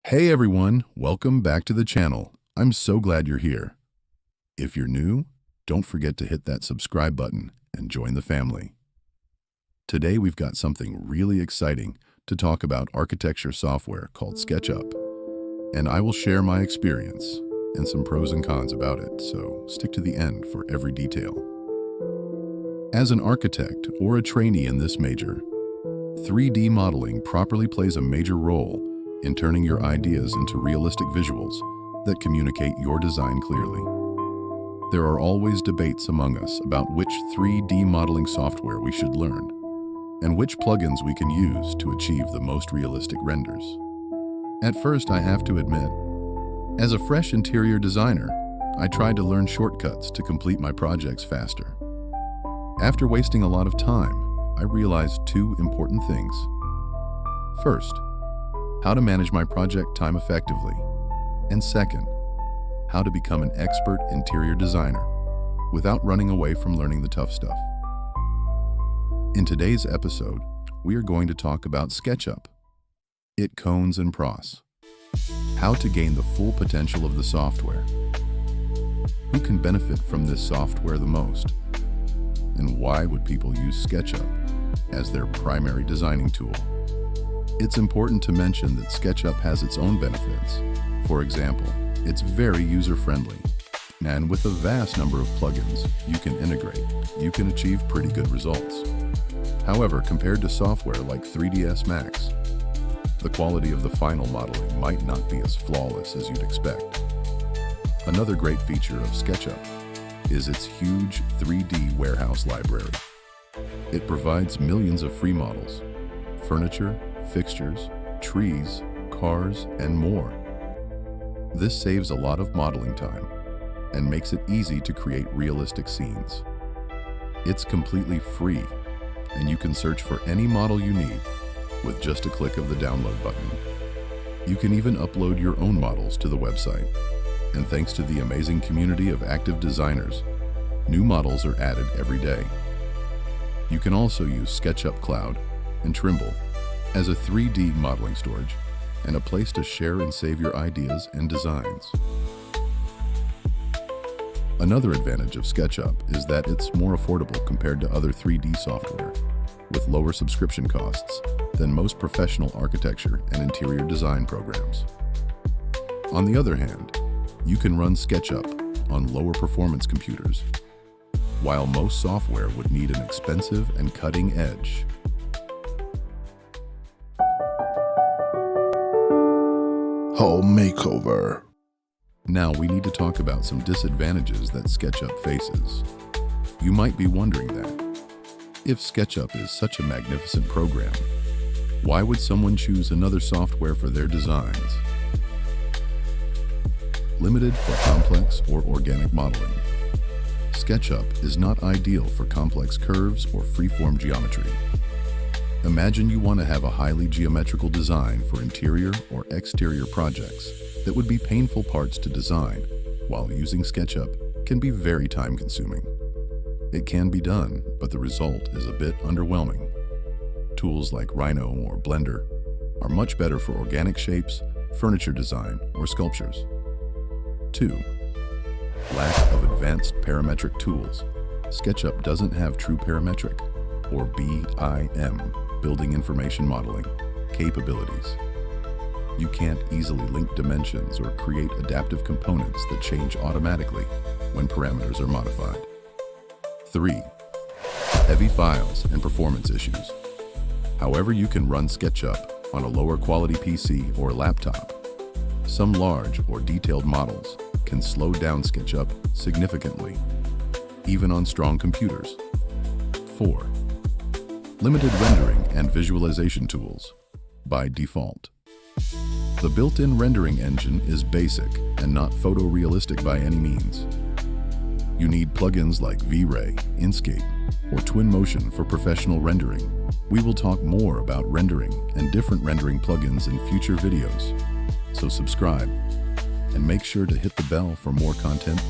Hey everyone, welcome back to the channel. I'm so glad you're here. If you're new, don't forget to hit that subscribe button and join the family. Today we've got something really exciting to talk about: architecture software called SketchUp. And I will share my experience and some pros and cons about it, so stick to the end for every detail. As an architect or a trainee in this major, 3D modeling properly plays a major role in turning your ideas into realistic visuals that communicate your design clearly. There are always debates among us about which 3D modeling software we should learn and which plugins we can use to achieve the most realistic renders. At first, I have to admit, as a fresh interior designer, I tried to learn shortcuts to complete my projects faster. After wasting a lot of time, I realized two important things. First, how to manage my project time effectively, and second, how to become an expert interior designer without running away from learning the tough stuff. In today's episode, we are going to talk about SketchUp, its cons and pros, how to gain the full potential of the software, who can benefit from this software the most, and why would people use SketchUp as their primary designing tool. It's important to mention that SketchUp has its own benefits. For example, it's very user-friendly, and with a vast number of plugins you can integrate, you can achieve pretty good results. However, compared to software like 3ds Max, the quality of the final modeling might not be as flawless as you'd expect. Another great feature of SketchUp is its huge 3D warehouse library. It provides millions of free models, furniture, fixtures, trees, cars, and more. This saves a lot of modeling time and makes it easy to create realistic scenes. It's completely free, and you can search for any model you need with just a click of the download button. You can even upload your own models to the website, and thanks to the amazing community of active designers, new models are added every day. You can also use SketchUp Cloud and Trimble as a 3D modeling storage and a place to share and save your ideas and designs. Another advantage of SketchUp is that it's more affordable compared to other 3D software, with lower subscription costs than most professional architecture and interior design programs. On the other hand, you can run SketchUp on lower performance computers, while most software would need an expensive and cutting edge. Home makeover. Now we need to talk about some disadvantages that SketchUp faces. You might be wondering that, if SketchUp is such a magnificent program, why would someone choose another software for their designs? Limited for complex or organic modeling. SketchUp is not ideal for complex curves or freeform geometry. Imagine you want to have a highly geometrical design for interior or exterior projects that would be painful parts to design, while using SketchUp can be very time-consuming. It can be done, but the result is a bit underwhelming. Tools like Rhino or Blender are much better for organic shapes, furniture design, or sculptures. 2. Lack of advanced parametric tools. SketchUp doesn't have true parametric, or BIM, building information modeling, capabilities. You can't easily link dimensions or create adaptive components that change automatically when parameters are modified. 3. Heavy files and performance issues. However, you can run SketchUp on a lower quality PC or laptop, some large or detailed models can slow down SketchUp significantly, even on strong computers. 4. Limited rendering and visualization tools by default. The built-in rendering engine is basic and not photorealistic by any means. You need plugins like V-Ray, Inkscape, or Twinmotion for professional rendering. We will talk more about rendering and different rendering plugins in future videos, so subscribe and make sure to hit the bell for more content